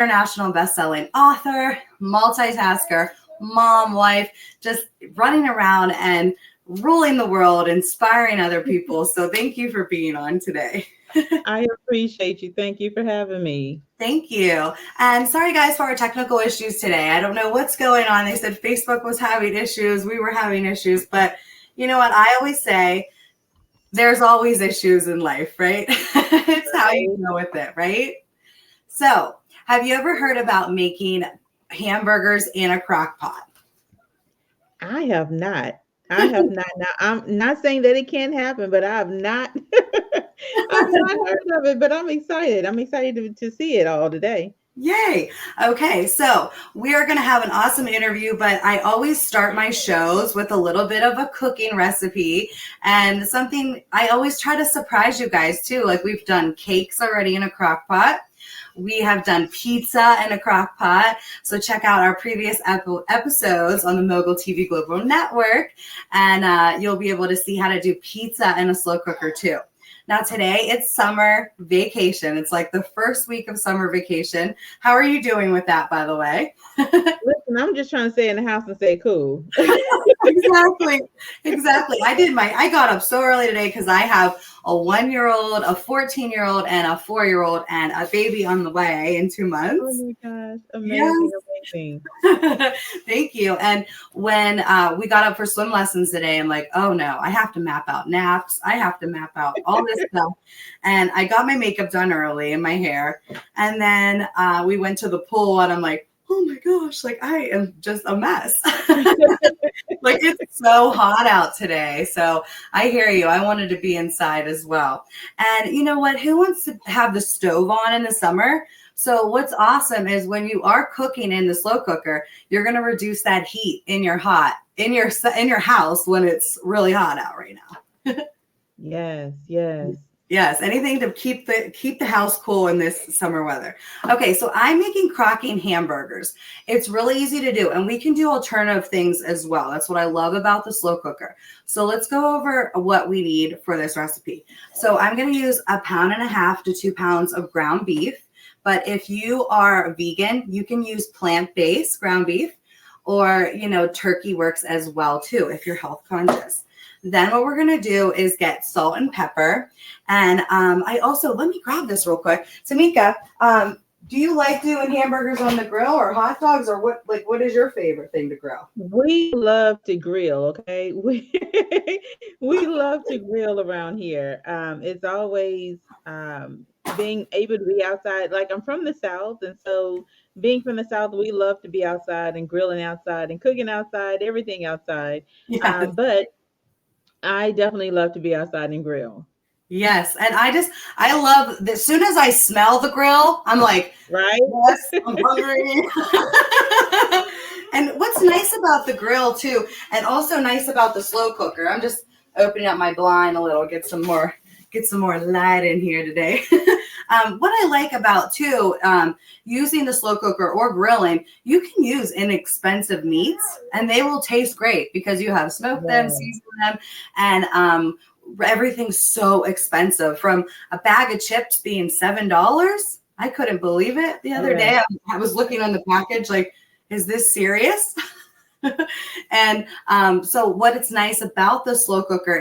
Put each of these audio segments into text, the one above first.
international best-selling author, multitasker, mom, wife, just running around and ruling the world, inspiring other people. So thank you for being on today. I appreciate you. Thank you for having me. Thank you. And sorry, guys, for our technical issues today. I don't know what's going on. They said Facebook was having issues. We were having issues. But you know what? I always say there's always issues in life, right? It's how you deal with it, right? So, have you ever heard about making hamburgers in a crock pot? I have not. I have not. Now, I'm not saying that it can't happen, but I have not. I've not heard of it, but I'm excited. I'm excited to see it all today. Yay. Okay, so we are going to have an awesome interview, but I always start my shows with a little bit of a cooking recipe and something I always try to surprise you guys too. Like we've done cakes already in a crock pot. We have done pizza in a crock pot. So check out our previous episodes on the Mogul TV Global Network, and you'll be able to see how to do pizza in a slow cooker too. Now today it's summer vacation. It's like the first week of summer vacation. How are you doing with that, by the way? Listen, I'm just trying to stay in the house and say cool. Exactly. I got up so early today because I have a 1-year-old, a 14-year-old, and a 4-year-old, and a baby on the way in 2 months. Oh my gosh. Amazing, amazing. Thank you. And when we got up for swim lessons today, I'm like, oh no, I have to map out naps. I have to map out all this stuff. And I got my makeup done early and my hair. And then we went to the pool and I'm like, oh my gosh, like I am just a mess. Like it's so hot out today. So I hear you. I wanted to be inside as well. And you know what? Who wants to have the stove on in the summer? So what's awesome is when you are cooking in the slow cooker, you're going to reduce that heat in your house when it's really hot out right now. Yes, yes. Yes, anything to keep the house cool in this summer weather. Okay, so I'm making Crockin hamburgers. It's really easy to do, and we can do alternative things as well. That's what I love about the slow cooker. So let's go over what we need for this recipe. So I'm going to use 1.5 pounds to 2 pounds of ground beef. But if you are vegan, you can use plant-based ground beef, or turkey works as well too if you're health conscious. Then what we're going to do is get salt and pepper. And I also, let me grab this real quick. Tameka, do you like doing hamburgers on the grill or hot dogs, or what is your favorite thing to grill? We love to grill, okay? We love to grill around here. It's always being able to be outside. Like I'm from the South, and so being from the South, we love to be outside and grilling outside and cooking outside, everything outside. Yes. But I definitely love to be outside and grill. Yes. And I love that. As soon as I smell the grill, I'm like, Right? yes, I'm hungry. And what's nice about the grill too, and also nice about the slow cooker, I'm just opening up my blind a little, get some more light in here today. What I like about too, using the slow cooker or grilling, you can use inexpensive meats and they will taste great because you have smoked them, seasoned them, and everything's so expensive. From a bag of chips being $7, I couldn't believe it the other day. I was looking on the package like, is this serious? And so what it's nice about the slow cooker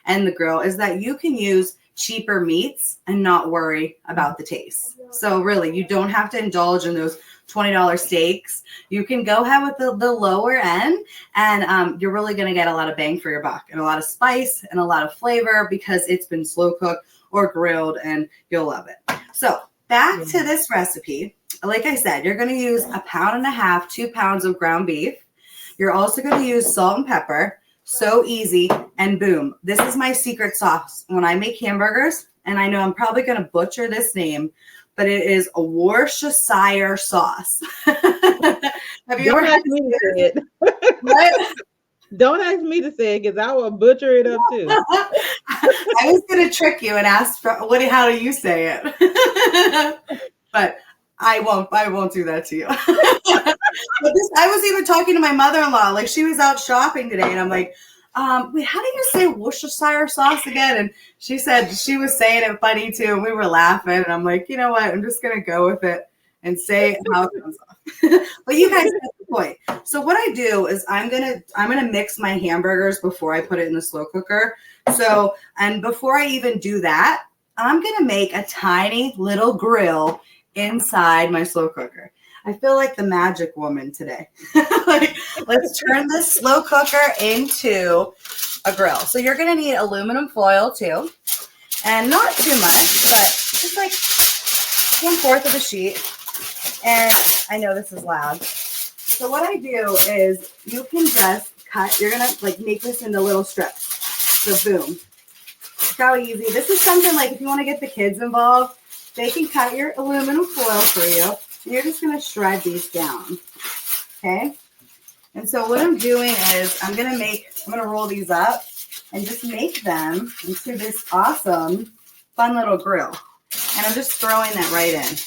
and the grill is that you can use cheaper meats and not worry about the taste. So really, you don't have to indulge in those $20 steaks. You can go ahead with the lower end, and you're really going to get a lot of bang for your buck and a lot of spice and a lot of flavor because it's been slow cooked or grilled, and you'll love it. So back to this recipe. Like I said, you're going to use 1.5 pounds, 2 pounds of ground beef. You're also going to use salt and pepper. So easy, and boom. This is my secret sauce when I make hamburgers, and I know I'm probably going to butcher this name, but it is a Worcestershire sauce. Have you ever asked me to say it? What? Don't ask me to say it because I will butcher it up too. I was going to trick you and ask for how do you say it? But I won't do that to you. But I was even talking to my mother-in-law, like she was out shopping today, and I'm like, wait, how do you say Worcestershire sauce again? And she said she was saying it funny too, and we were laughing, and I'm like, you know what? I'm just gonna go with it. and say how it comes off. But you guys get the point. So what I do is I'm gonna mix my hamburgers before I put it in the slow cooker. So, and before I even do that, I'm gonna make a tiny little grill inside my slow cooker. I feel like the magic woman today. Like, let's turn this slow cooker into a grill. So you're gonna need aluminum foil too, and not too much, but just like 1/4 of a sheet. And I know this is loud. So what I do is you can just cut, you're gonna like make this into little strips. So boom. Look how easy. This is something like if you want to get the kids involved, they can cut your aluminum foil for you. And you're just gonna shred these down. Okay? And so what I'm doing is I'm gonna roll these up and just make them into this awesome, fun little grill. And I'm just throwing that right in.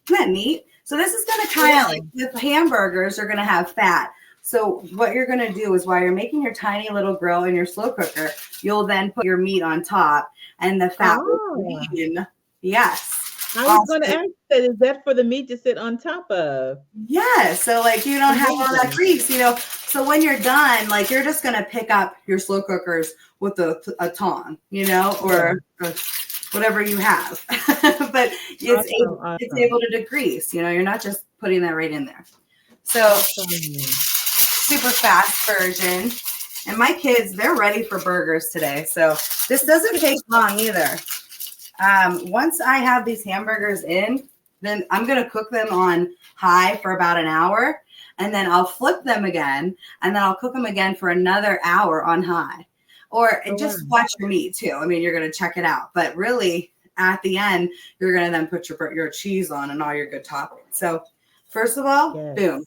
Isn't that neat? So this is going to kind of like, the hamburgers are going to have fat. So what you're going to do is while you're making your tiny little grill in your slow cooker, you'll then put your meat on top and the fat will clean. Yes. I was going to ask that, is that for the meat to sit on top of? Yeah. So like you don't have all that grease, you know. So when you're done, like you're just going to pick up your slow cookers with a tong, you know, or whatever you have. But it's able to degrease, you know, you're not just putting that right in there. So super fast version. And my kids, they're ready for burgers today. So this doesn't take long either. Once I have these hamburgers in, then I'm going to cook them on high for about an hour. And then I'll flip them again. And then I'll cook them again for another hour on high. Or just watch your meat too. I mean, you're going to check it out. But really, at the end, you're going to then put your cheese on and all your good toppings. So first of all, boom.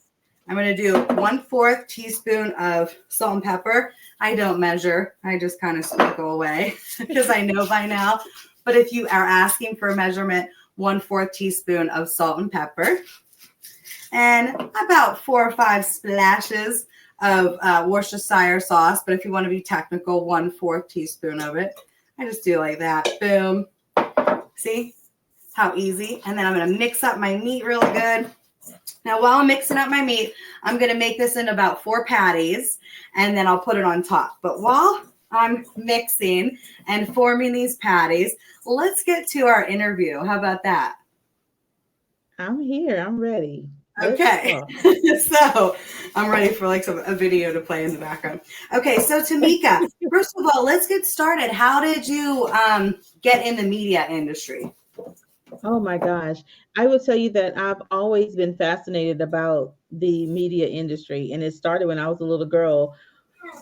I'm going to do 1/4 teaspoon of salt and pepper. I don't measure. I just kind of sprinkle away because I know by now. But if you are asking for a measurement, 1/4 teaspoon of salt and pepper. And about 4 or 5 splashes of Worcestershire sauce. But if you want to be technical, 1/4 teaspoon of it. I just do like that. Boom. See how easy? And then I'm going to mix up my meat really good. Now, while I'm mixing up my meat, I'm going to make this in about 4 patties, and then I'll put it on top. But while I'm mixing and forming these patties, let's get to our interview. How about that? I'm here. I'm ready. Okay. So I'm ready for like a video to play in the background. Okay. So Tameka, first of all, let's get started. How did you get in the media industry? Oh my gosh. I will tell you that I've always been fascinated about the media industry. And it started when I was a little girl,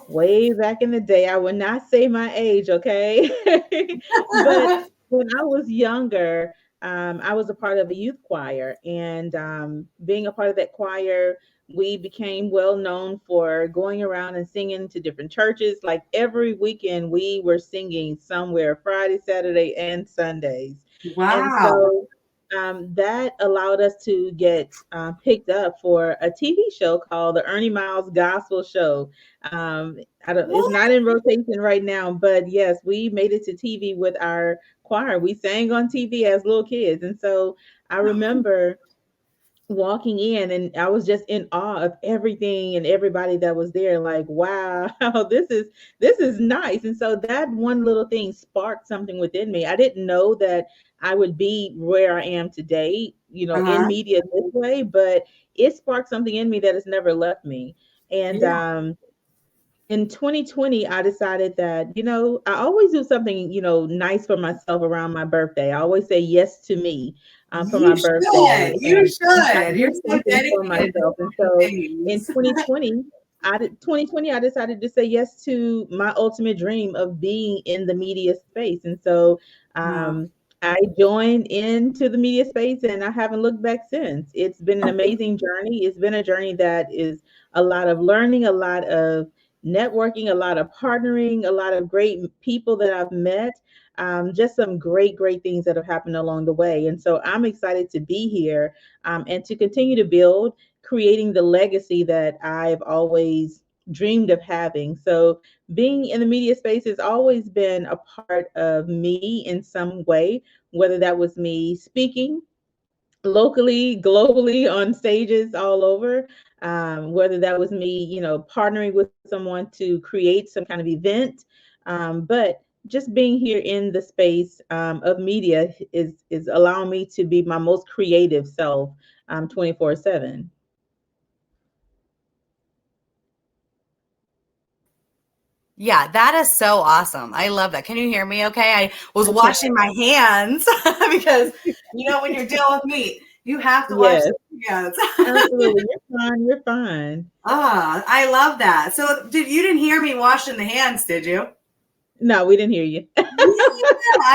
way back in the day. I would not say my age, okay? But when I was younger, I was a part of a youth choir. And being a part of that choir, we became well known for going around and singing to different churches. Like every weekend, we were singing somewhere Friday, Saturday, and Sundays. Wow. And so that allowed us to get picked up for a TV show called the Ernie Miles Gospel Show. It's not in rotation right now, but yes, we made it to TV with our choir. We sang on TV as little kids. And so I remember walking in and I was just in awe of everything and everybody that was there. Like, wow, this is nice. And so that one little thing sparked something within me. I didn't know that I would be where I am today, you know, in media this way, but it sparked something in me that has never left me. And in 2020, I decided that, you know, I always do something, you know, nice for myself around my birthday. I always say yes to me for my birthday. You should. You're so dedicated for myself. And so in 2020, I decided to say yes to my ultimate dream of being in the media space. And so I joined into the media space and I haven't looked back since. It's been an amazing journey. It's been a journey that is a lot of learning, a lot of networking, a lot of partnering, a lot of great people that I've met, just some great things that have happened along the way. And so I'm excited to be here and to continue to build, creating the legacy that I've always dreamed of having. So being in the media space has always been a part of me in some way, whether that was me speaking locally, globally, on stages all over. Whether that was me, partnering with someone to create some kind of event, but just being here in the space of media is allowing me to be my most creative self 24/7. Yeah, that is so awesome. I love that. Can you hear me okay? I was I can. washing my hands because, when you're dealing with meat, you have to wash Yes, your hands. absolutely. You're fine. You're fine. Ah, I love that. So, you didn't hear me washing the hands, did you? No, we didn't hear you. Yeah.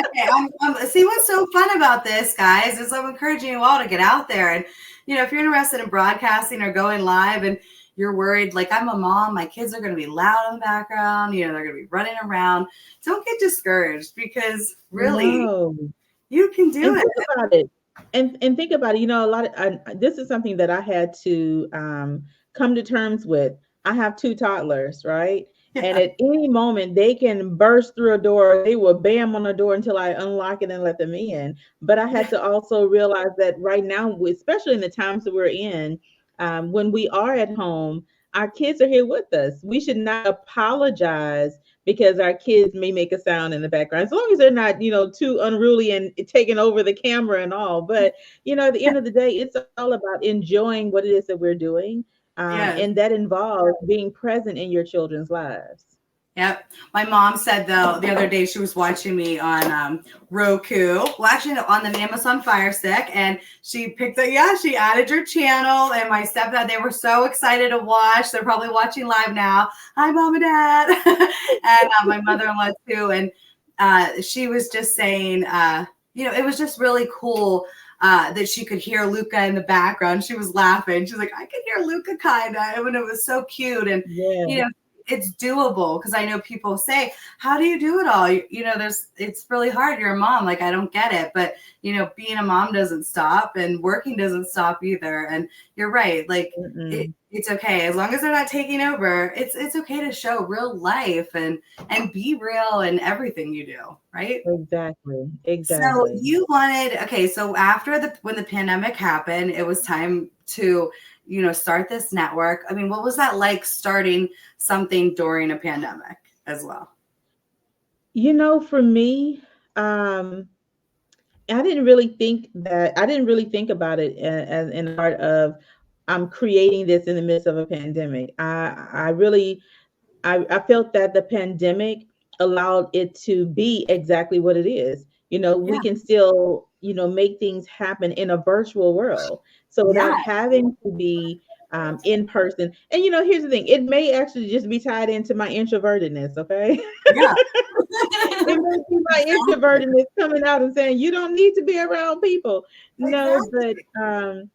Okay. See what's so fun about this, guys, is I'm encouraging you all to get out there. And, if you're interested in broadcasting or going live and you're worried, like I'm a mom, my kids are going to be loud in the background, they're going to be running around. Don't get discouraged because really No. you can do And it. think about it. And think about it. A lot of this is something that I had to come to terms with. I have two toddlers, right? And Yeah. at any moment they can burst through a door. They will bam on the door until I unlock it and let them in. But I had to also realize that right now, especially in the times that we're in, when we are at home, our kids are here with us. We should not apologize because our kids may make a sound in the background, as long as they're not, too unruly and taking over the camera and all. But at the end of the day, it's all about enjoying what it is that we're doing, Yes. and that involves being present in your children's lives. Yep. My mom said though the other day she was watching me on Roku. Well, actually on the Amazon Fire Stick, and she picked up. Yeah, she added your channel, and my stepdad. They were so excited to watch. They're probably watching live now. Hi, mom and dad, and my mother-in-law too. And she was just saying, it was just really cool. That she could hear Luca in the background. She was laughing. She's like, I could hear Luca kind of, and it was so cute. And Yeah, it's doable because I know people say, how do you do it all? It's really hard. You're a mom. Like, I don't get it. But, being a mom doesn't stop and working doesn't stop either. And you're right. Like, it's okay. As long as they're not taking over, it's okay to show real life and be real in everything you do. Right. exactly, So exactly. you wanted, okay, so after when the pandemic happened, it was time to, start this network. I mean, what was that like starting something during a pandemic as well? For me, I didn't really think about it as in the part of I'm creating this in the midst of a pandemic. I really I felt that the pandemic allowed it to be exactly what it is. We Yeah. can still, make things happen in a virtual world. So Yeah. without having to be in person. And here's the thing, it may actually just be tied into my introvertedness, okay? Yeah. It may be my introvertedness coming out and saying, you don't need to be around people. No, but Exactly.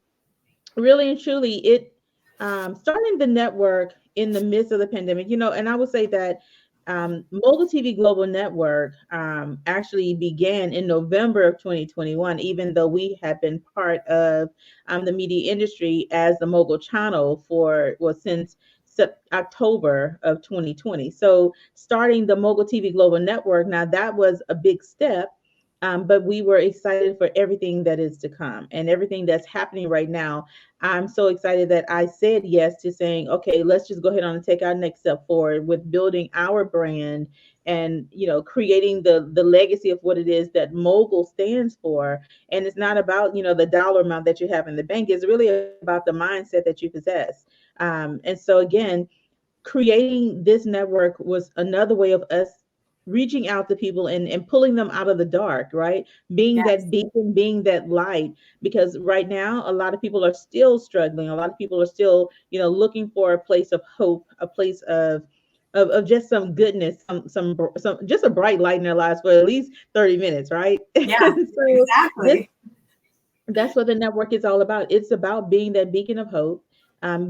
really and truly, it starting the network in the midst of the pandemic, and I would say that Mogul TV Global Network actually began in November of 2021, even though we had been part of the media industry as the Mogul channel since October of 2020. So starting the Mogul TV Global Network, now that was a big step, but we were excited for everything that is to come and everything that's happening right now. I'm so excited that I said yes to saying, okay, let's just go ahead on and take our next step forward with building our brand and creating the legacy of what it is that Mogul stands for. And it's not about the dollar amount that you have in the bank. It's really about the mindset that you possess. And so again, creating this network was another way of us reaching out to people and pulling them out of the dark, right? Being Yes. that beacon, being that light, because right now a lot of people are still struggling. A lot of people are still, looking for a place of hope, a place of just some goodness, some just a bright light in their lives for at least 30 minutes, right? Yeah. And so this Exactly. that's what the network is all about. It's about being that beacon of hope,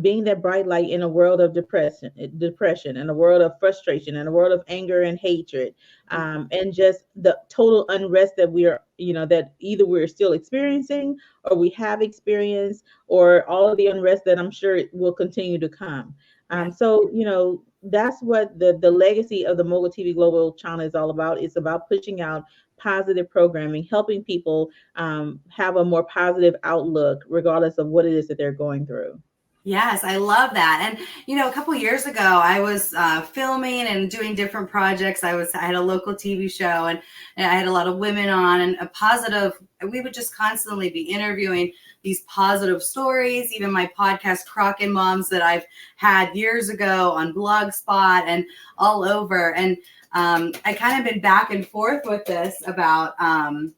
being that bright light in a world of depression, and a world of frustration, and a world of anger and hatred, and just the total unrest that that either we're still experiencing or we have experienced, or all of the unrest that I'm sure will continue to come. Yeah. So, that's what the legacy of the Mogul TV Global channel is all about. It's about pushing out positive programming, helping people have a more positive outlook, regardless of what it is that they're going through. Yes, I love that. And a couple years ago, I was filming and doing different projects. I had a local TV show, and I had a lot of women on, and a positive. We would just constantly be interviewing these positive stories. Even my podcast, Crockin Moms, that I've had years ago on Blogspot and all over. And I kind of been back and forth with this about. I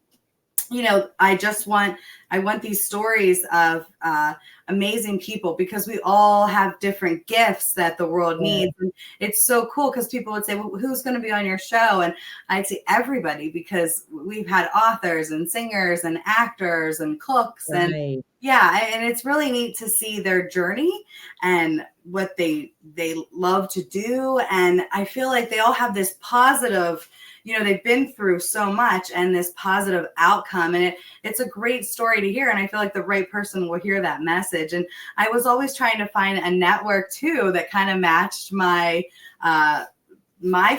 want these stories of amazing people, because we all have different gifts that the world Yeah. needs. And it's so cool because people would say, well, who's going to be on your show? And I'd say everybody, because we've had authors and singers and actors and cooks. And Right. yeah, and it's really neat to see their journey and what they love to do. And I feel like they all have this positive, they've been through so much and this positive outcome. And it's a great story to hear. And I feel like the right person will hear that message. And I was always trying to find a network too that kind of matched my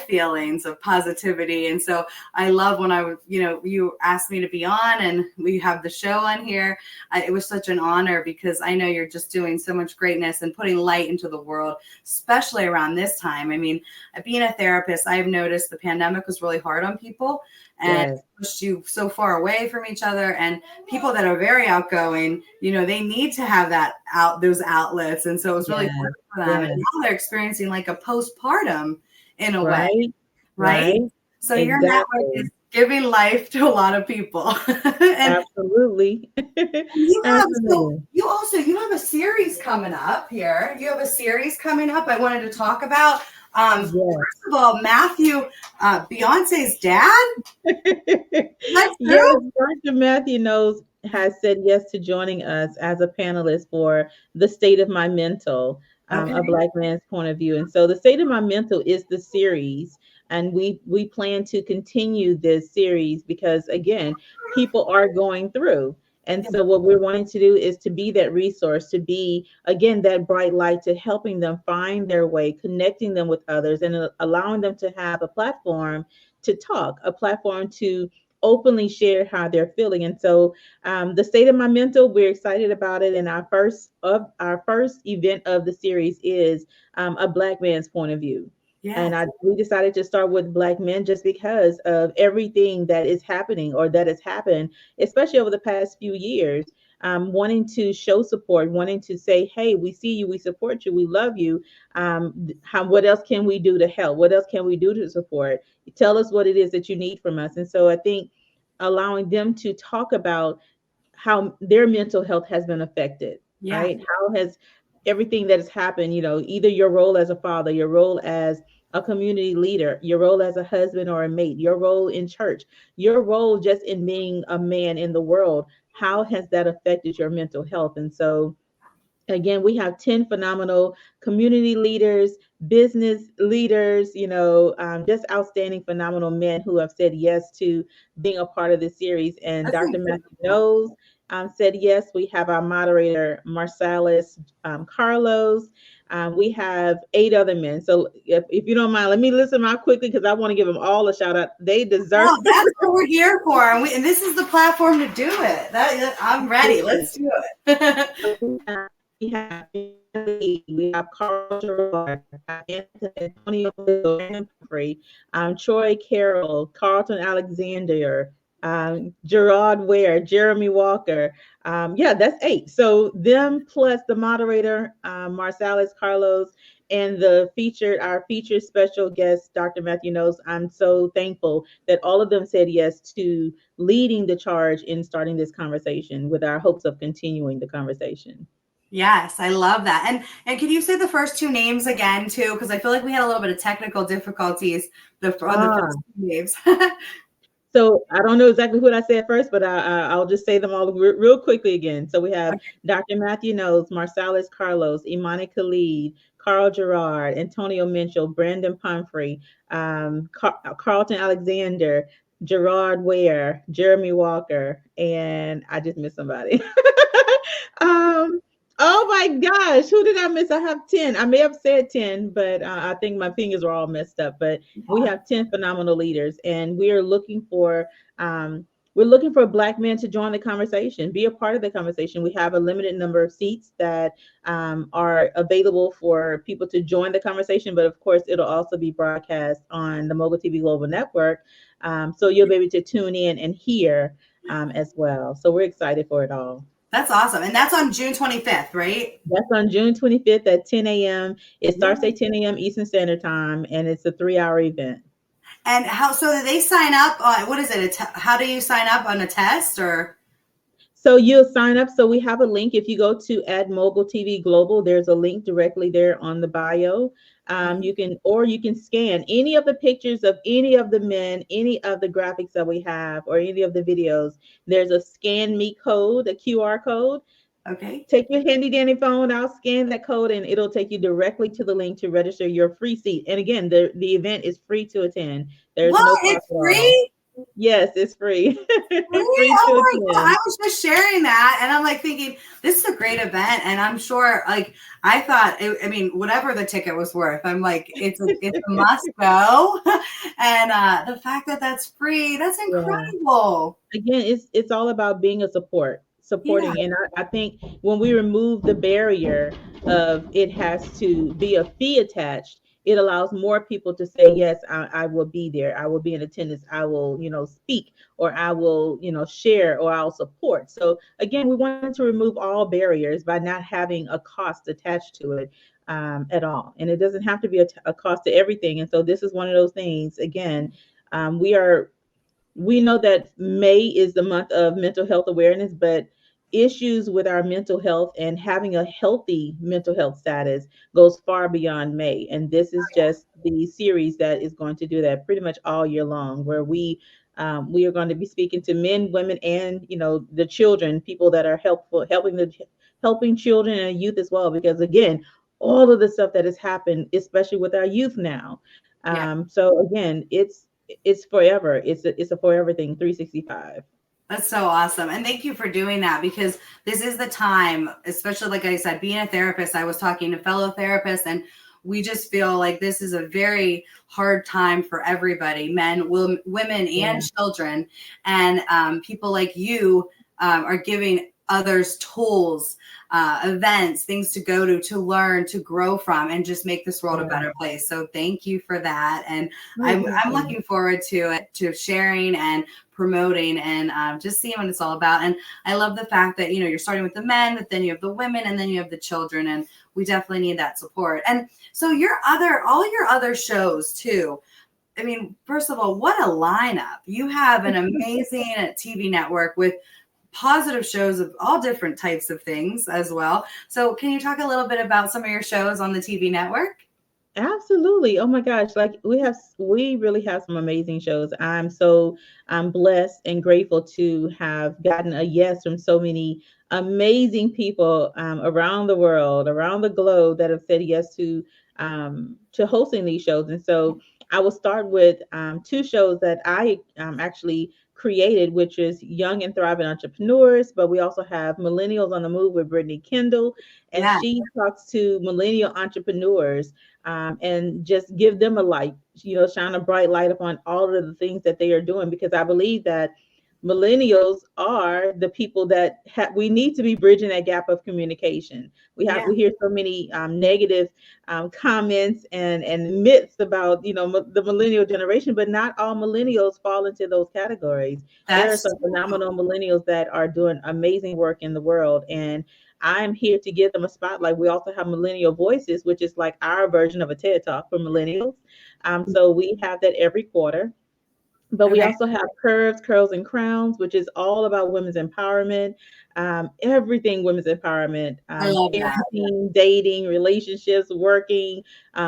feelings of positivity. And so I love when you asked me to be on and we have the show on here. It was such an honor, because I know you're just doing so much greatness and putting light into the world, especially around this time. I mean, being a therapist, I've noticed the pandemic was really hard on people and Yes. pushed you so far away from each other. And people that are very outgoing, they need to have those outlets. And so it was really Yes. hard for them. And Yes. now they're experiencing like a postpartum in a way, Right. right? Right. So your network is Exactly. giving life to a lot of people. And Absolutely. you have so Absolutely. you have a series coming up here. You have a series coming up I wanted to talk about. Yes. First of all, Matthew, Beyonce's dad, that's Yes, true. Dr. Matthew Knows has said yes to joining us as a panelist for The State of My Mental, Okay. a Black man's point of view. And so The State of My Mental is the series, and we plan to continue this series because, again, people are going through. And Yeah. so what we're wanting to do is to be that resource, to be, again, that bright light, to helping them find their way, connecting them with others, and allowing them to have a platform to talk, a platform to openly share how they're feeling. And so, The State of My Mental, we're excited about it. And our first event of the series is a Black man's point of view. And Yes. we decided to start with Black men just because of everything that is happening or that has happened, especially over the past few years. Wanting to show support, wanting to say, "Hey, we see you, we support you, we love you. What else can we do to help? What else can we do to support? Tell us what it is that you need from us." And so I think allowing them to talk about how their mental health has been affected, Yeah. right? How has everything that has happened, either your role as a father, your role as a community leader, your role as a husband or a mate, your role in church, your role just in being a man in the world, how has that affected your mental health? And so, again, we have 10 phenomenal community leaders, business leaders, just outstanding, phenomenal men who have said yes to being a part of this series. And That's Dr. incredible. Matthew Knows said yes. We have our moderator, Marsalis Carlos. We have 8 other men. So if you don't mind, let me list them out quickly because I want to give them all a shout out. They deserve No, that's what we're here for. And this is the platform to do it. I'm ready. it. Let's do it. We have Carl Gerard, Antonio Humphrey, Troy Carroll, Carlton Alexander, Gerard Ware, Jeremy Walker. Yeah, that's 8. So them plus the moderator, Marsalis Carlos, and our featured special guest, Dr. Matthew Knows. I'm so thankful that all of them said yes to leading the charge in starting this conversation with our hopes of continuing the conversation. Yes, I love that. And can you say the first 2 names again too? Because I feel like we had a little bit of technical difficulties on the Ah, first 2 names. so I don't know exactly what I said first, but I'll just say them all real quickly again. So we have Okay. Dr. Matthew Knows, Marsalis Carlos, Imani Khalid, Carl Gerard, Antonio Minchell, Brandon Pumphrey, Carlton Alexander, Gerard Ware, Jeremy Walker, and I just missed somebody. um, Oh my gosh, who did I miss? I have 10. I may have said 10, but I think my fingers are all messed up. But we Yeah. have 10 phenomenal leaders, and um, we're looking for black men to join the conversation, be a part of the conversation. We have a limited number of seats that are available for people to join the conversation, but of course, it'll also be broadcast on the Mogul TV Global Network. So you'll be able to tune in and hear as well. So we're excited for it all. That's awesome. And that's on June 25th, right? That's on June 25th at 10 a.m. It Yeah. starts at 10 a.m. Eastern Standard Time, and it's a 3 hour event. And how, so do they sign up on, what is it? How do you sign up on a test or? So you'll sign up. So we have a link. If you go to at Mogul TV Global, there's a link directly there on the bio. You can, or you can scan any of the pictures of any of the men, any of the graphics that we have, or any of the videos. There's a scan me code, a QR code. Okay. Take your handy dandy phone out, scan that code, and it'll take you directly to the link to register your free seat. And again, the event is free to attend. There's What? no It's cost at all. free? Yes, it's free. Really? Free to Oh my God. I attend. was just sharing that and I'm like thinking, this is a great event. And I'm sure, like, I thought, I mean, whatever the ticket was worth, I'm like, it's a must go. And the fact that that's free, that's Yeah. incredible. Again, it's all about being a Yeah. supporting. And I think when we remove the barrier of it has to be a fee attached, it allows more people to say, yes, I will be there, I will be in attendance, I will, speak, or I will, share, or I'll support. So again, we wanted to remove all barriers by not having a cost attached to it at all. And it doesn't have to be a cost to everything. And so this is one of those things. Again, we are we know that May is the month of mental health awareness, but issues with our mental health and having a healthy mental health status goes far beyond May. And this is just the series that is going to do that pretty much all year long, where we are going to be speaking to men, women, and the children, people that are helpful, helping children and youth as well. Because again, all of the stuff that has happened, especially with our youth now. Yeah. So again, it's forever. It's a forever thing, 365. That's so awesome. And thank you for doing that because this is the time, especially like I said, being a therapist, I was talking to fellow therapists and we just feel like this is a very hard time for everybody, men, women, and Yeah. children. And people like you are giving others tools, events, things to go to learn, to grow from, and just make this world a Yeah. better place. So thank you for that. And Oh, I'm welcome. looking forward to it, to sharing and promoting and just seeing what it's all about. And I love the fact that, you're starting with the men, but then you have the women and then you have the children. And we definitely need that support. And so all your other shows too. I mean, first of all, what a lineup. You have an amazing TV network with positive shows of all different types of things as well. So can you talk a little bit about some of your shows on the TV network? Absolutely. Oh my gosh. Like we really have some amazing shows. I'm blessed and grateful to have gotten a yes from so many amazing people around the world, around the globe that have said yes to hosting these shows. And so I will start with two shows that I actually created, which is Young and Thriving Entrepreneurs, but we also have Millennials on the Move with Brittany Kendall, and Yeah, she talks to millennial entrepreneurs and just give them a light, shine a bright light upon all of the things that they are doing. Because I believe that millennials are the people that we need to be bridging that gap of communication. yeah, We hear so many negative comments and myths about the millennial generation, but not all millennials fall into those categories. There are that's some phenomenal millennials that are doing amazing work in the world, and I'm here to give them a spotlight. We also have Millennial Voices, which is like our version of a TED Talk for millennials. So we have that every quarter. But we okay. also have Curves, Curls, and Crowns, which is all about women's empowerment, everything women's empowerment, I love that. parenting, dating, relationships, working,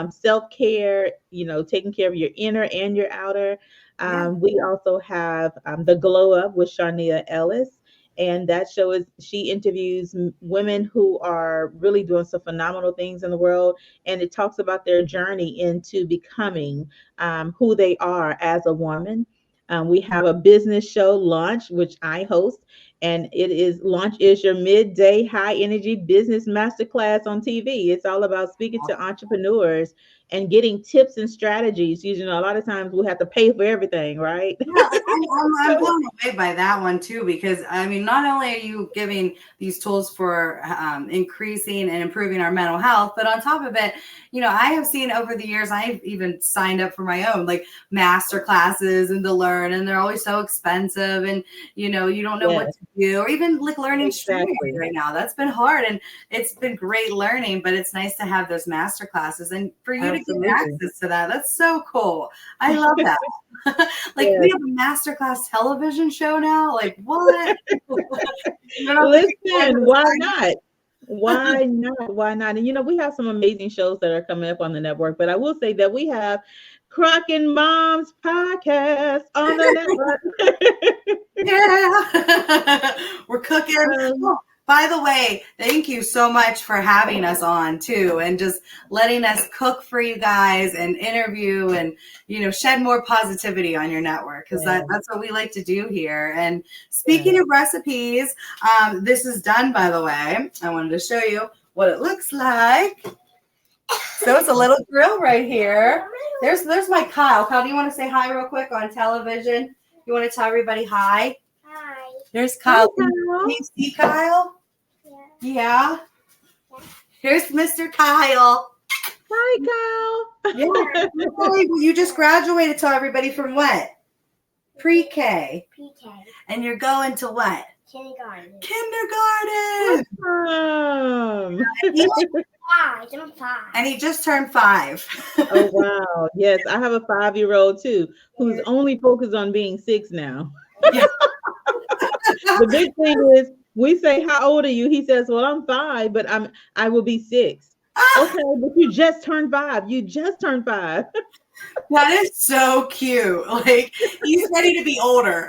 self care, taking care of your inner and your outer. Yeah, We also have The Glow Up with Sharnia Ellis. And that show is she interviews women who are really doing some phenomenal things in the world. And it talks about their journey into becoming who they are as a woman. We have a business show launch, which I host, And it is Launch is your midday high energy business masterclass on TV. It's all about speaking to entrepreneurs and getting tips and strategies. You know, a lot of times we have to pay for everything, right? Yeah, I'm blown away by that one too, because I mean, not only are you giving these tools for increasing and improving our mental health, but on top of it, you know, I have seen over the years, I've even signed up for my own like master classes and to learn, and they're always so expensive, and you know, you don't know what Yes, to do, or even like learning streaming exactly. right now. That's been hard, and it's been great learning, but it's nice to have those master classes and for you to get Absolutely. access to that. That's so cool. I love that. Like we Yes. have a masterclass television show now. Like what? You don't have to be part of Listen, the why segment. not? Why not? Why not? And you know, we have some amazing shows that are coming up on the network, but I will say that we have Crockin Moms podcast on the network. Yeah, we're cooking. um, Oh, by the way, thank you so much for having us on too, and just letting us cook for you guys and interview and you know shed more positivity on your network because yeah, that's what we like to do here. And yeah. speaking of recipes, this is done by the way. I wanted to show you what it looks like. So it's a little grill right here. There's my Kyle. Kyle, do you want to say hi real quick on television? You want to tell everybody hi? Hi. There's Hi, Kyle. Can Kyle. you see Kyle? Yeah. Yeah. Here's Mr. Kyle. Hi, Yeah. Kyle. Well, you just graduated. Tell everybody from what? Pre-K. PK. And you're going to what? Kindergarten. Kindergarten. Awesome. I'm 5. And he just turned 5. Oh wow. Yes, I have a 5-year-old too who's only focused on being 6 now. Yeah. The big thing is we say, "How old are you?" He says, "Well, I'm 5, but I will be 6." Okay, but you just turned 5. You just turned 5. That is so cute. Like he's ready to be older.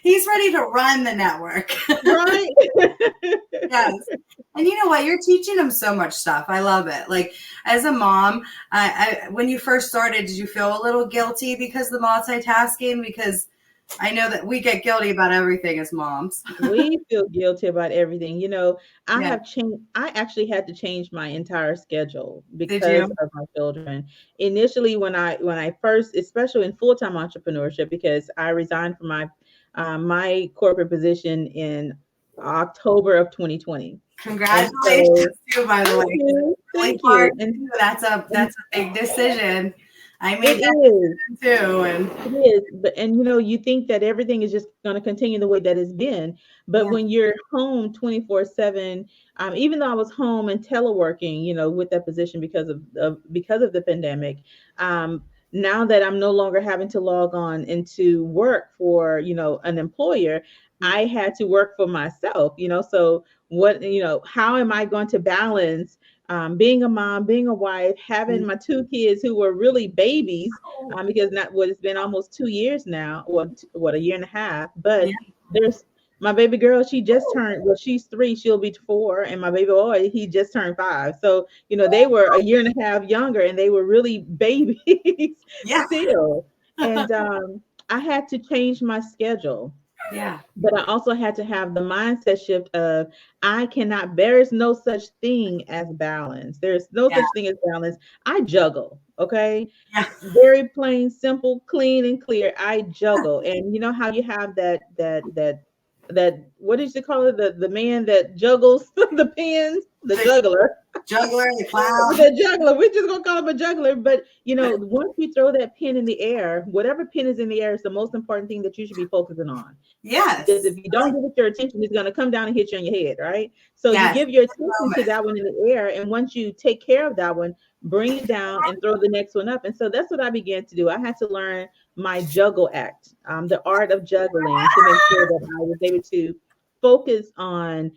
He's ready to run the network. Right? Yes. And you know what? You're teaching him so much stuff. I love it. Like as a mom, when you first started, did you feel a little guilty because of the multitasking? Because I know that we get guilty about everything as moms. We feel guilty about everything. You know, Yeah. I actually had to change my entire schedule Did because you? of my children. Initially, when I first, especially in full-time entrepreneurship, because I resigned from my corporate position in October of 2020. And Congratulations so too, by the thank way. you. Really Thank hard you. too. That's a big decision. I It made that is. decision too. And It is, but and you know, you think that everything is just going to continue the way that it's been, but yeah. when you're home 24/7, even though I was home and teleworking, you know, with that position because of the pandemic, now that I'm no longer having to log on into work for an employer, I had to work for myself, you know. So how am I going to balance being a mom, being a wife, having my 2 kids who were really babies because not what it's been almost 2 years now, what a year and a half. Yeah. But there's my baby girl, she just turned, well, she's 3, she'll be 4, and my baby boy, he just turned 5. So, they were a year and a half younger and they were really babies Yeah. still. And I had to change my schedule. Yeah. But I also had to have the mindset shift of there is no such thing as balance. There's no Yeah. such thing as balance. I juggle, okay? Yeah. Very plain, simple, clean, and clear. I juggle. And you know how you have that what did you call it? The man that juggles the pins, the The juggler. juggler, the clown. The juggler. We're just gonna call him a juggler. But once you throw that pin in the air, whatever pin is in the air is the most important thing that you should be focusing on. Because Yes. if you don't give it your attention, it's going to come down and hit you on your head, right? So you Yes. give your attention to Moment. that one in the air, and once you take care of that one, bring it down and throw the next one up. And so that's what I began to do. I had to learn my juggle act, the art of juggling, to make sure that I was able to focus on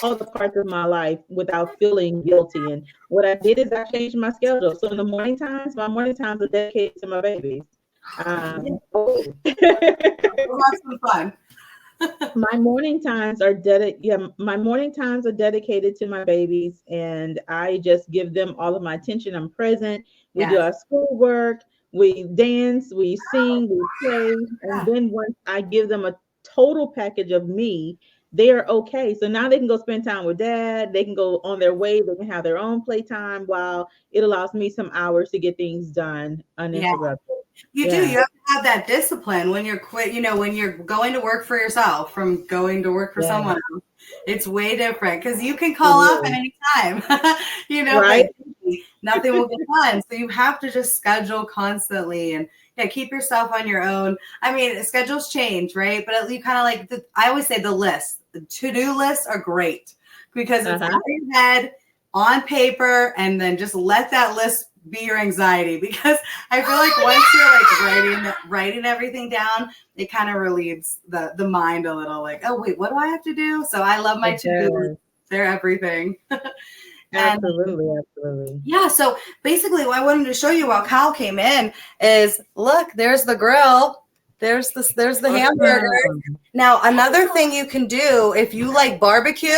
all the parts of my life without feeling guilty. And what I did is I changed my schedule. So in the morning times, my morning times are dedicated to my babies. Yeah. Oh. We'll have some fun. My morning times are dedicated to my babies, and I just give them all of my attention. I'm present. We do Yes. our schoolwork, we dance, we sing, we play, and Yeah. then once I give them total package of me, they are okay. So now they can go spend time with dad. They can go on their way. They can have their own playtime while it allows me some hours to get things done Yeah. uninterrupted. You do. Yeah. You have to have that discipline when you're when you're going to work for yourself from going to work for Yeah. someone else. It's way different because you can It call off at is. any time, Right? but nothing will get done. So you have to just schedule constantly and keep yourself on your own. I mean, schedules change, right? But you kind of like, I always say the to-do lists are great because it's out of your head on paper and then just let that list be your anxiety because I feel like once you're like writing everything down, it kind of relieves the mind a little like, oh wait, what do I have to do? So I love my It to-do does. list. They're everything. And Absolutely. Absolutely. yeah, so basically what I wanted to show you while Kyle came in is look, there's the grill. There's the hamburger. Awesome. Now, another thing you can do if you like barbecue,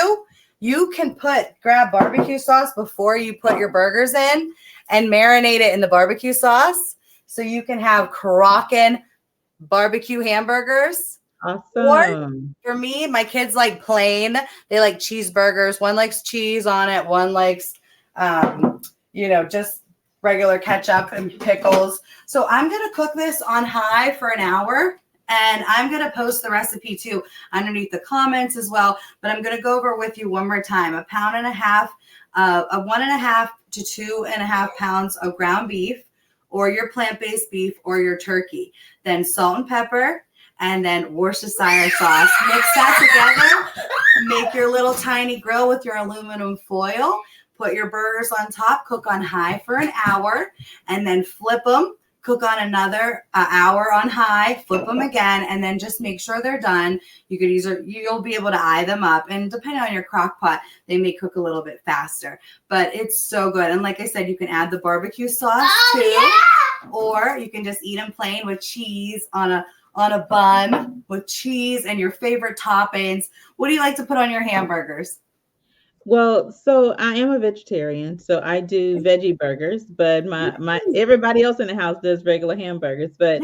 you can grab barbecue sauce before you put your burgers in and marinate it in the barbecue sauce. So you can have Crockin barbecue hamburgers. Or Awesome. for me, my kids like plain. They like cheeseburgers. One likes cheese on it. One likes, just regular ketchup and pickles. So I'm going to cook this on high for an hour. And I'm going to post the recipe too underneath the comments as well. But I'm going to go over with you one more time. 1.5 pounds, 1.5 to 2.5 pounds of ground beef, or your plant-based beef, or your turkey. Then salt and pepper, and then Worcestershire sauce. Mix that together. Make your little tiny grill with your aluminum foil. Put your burgers on top. Cook on high for an hour, and then flip them. Cook on another hour on high, flip them again, and then just make sure they're done. You'll be able to eye them up, and depending on your crock pot, they may cook a little bit faster. But it's so good, and like I said, you can add the barbecue sauce too, or you can just eat them plain with cheese on a bun with cheese and your favorite toppings. What do you like to put on your hamburgers? Well, so I am a vegetarian, so I do veggie burgers, but my everybody else in the house does regular hamburgers. But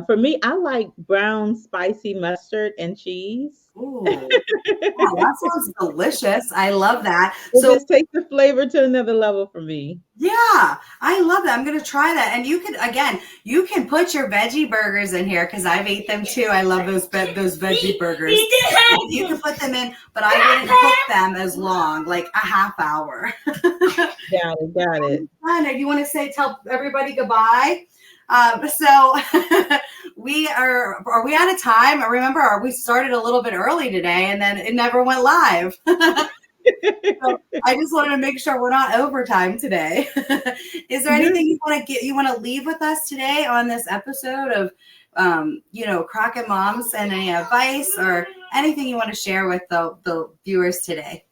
for me, I like brown spicy mustard and cheese. Ooh, wow, that sounds delicious. I love that. It So just takes the flavor to another level for me. yeah, I love that. I'm going to try that. And you can put your veggie burgers in here because I've ate them too. I love those veggie burgers. You can put them in, but I wouldn't cook them as long, like a half hour. Got it. Anna, you want to tell everybody goodbye? So are we out of time? Remember, we started a little bit early today and then it never went live. So I just wanted to make sure we're not overtime today. Is there anything you want to leave with us today on this episode of, Crockin Moms, and any advice or anything you want to share with the viewers today?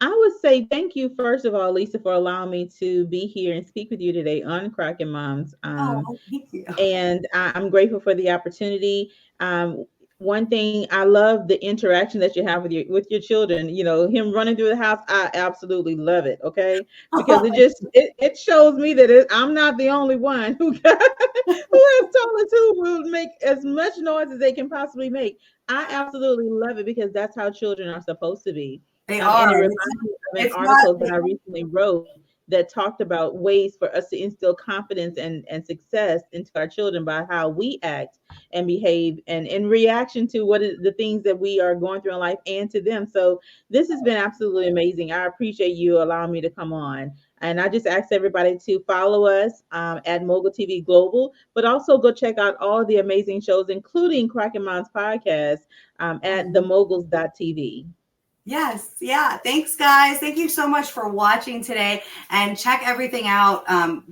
I would say thank you, first of all, Lisa, for allowing me to be here and speak with you today on Crockin Moms. Thank you. And I'm grateful for the opportunity. One thing, I love the interaction that you have with your children. Him running through the house, I absolutely love it. Okay, because it shows me that I'm not the only one who has toddlers who will make as much noise as they can possibly make. I absolutely love it because that's how children are supposed to be. They And it are. reminds me of an article that I recently wrote that talked about ways for us to instill confidence and success into our children by how we act and behave and in reaction to what is the things that we are going through in life and to them. So this has been absolutely amazing. I appreciate you allowing me to come on. And I just ask everybody to follow us at Mogul TV Global, but also go check out all the amazing shows, including Crockin Moms podcast at themoguls.tv. Yes. Yeah. Thanks, guys. Thank you so much for watching today, and check everything out.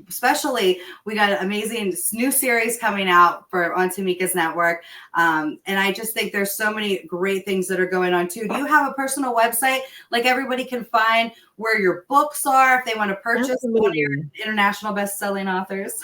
Especially, we got an amazing new series coming out on Tameka's network. And I just think there's so many great things that are going on too. Do you have a personal website like everybody can find where your books are if they want to purchase one of your international best-selling authors?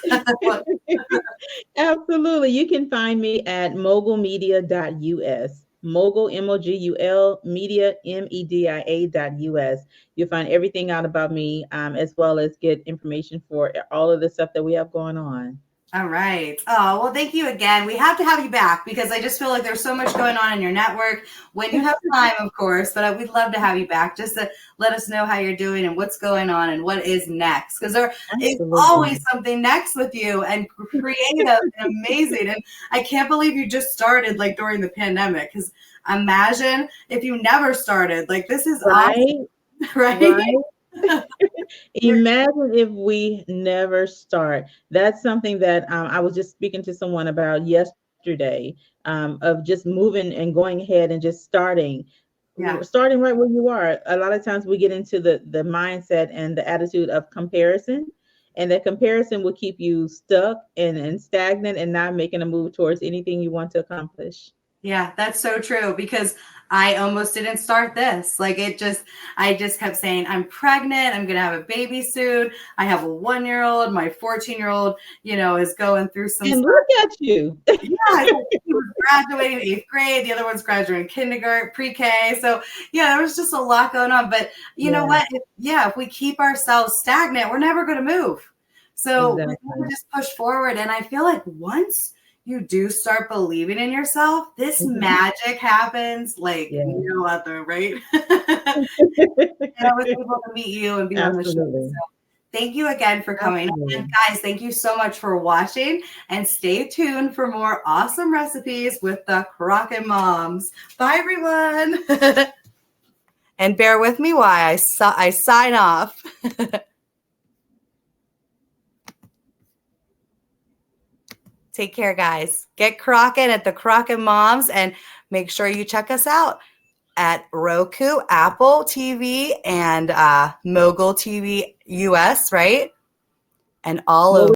Absolutely. You can find me at mogulmedia.us. Mogul, MOGUL, media, MEDIA.us. You'll find everything out about me, as well as get information for all of the stuff that we have going on. All right. Oh, well, thank you again. We have to have you back because I just feel like there's so much going on in your network when you have time, of course, but we'd love to have you back just to let us know how you're doing and what's going on and what is next. Because there is always something next with you and creative and amazing. And I can't believe you just started like during the pandemic because imagine if you never started. Like this is awesome, right? Imagine if we never start. That's something that I was just speaking to someone about yesterday, of just moving and going ahead and just starting. Yeah. Starting right where you are. A lot of times we get into the mindset and the attitude of comparison, and that comparison will keep you stuck and stagnant and not making a move towards anything you want to accomplish. Yeah, that's so true because I almost didn't start this. Like I just kept saying, I'm pregnant. I'm going to have a baby soon. I have a 1-year-old. My 14-year-old, is going through some And stuff. look at you. Yeah, he was graduating 8th grade. The other one's graduating kindergarten, pre-K. So yeah, there was just a lot going on. But you know what? If we keep ourselves stagnant, we're never going to move. So we can just push forward. And I feel like once you do start believing in yourself, this magic happens like no other, right? And I was able to meet you and be on the show. So thank you again for coming. And guys, thank you so much for watching and stay tuned for more awesome recipes with the Crockin Moms. Bye, everyone. And bear with me while I sign off. Take care, guys. Get Crockin at the Crockin Moms and make sure you check us out at Roku, Apple TV, and Mogul TV US, right? And all over.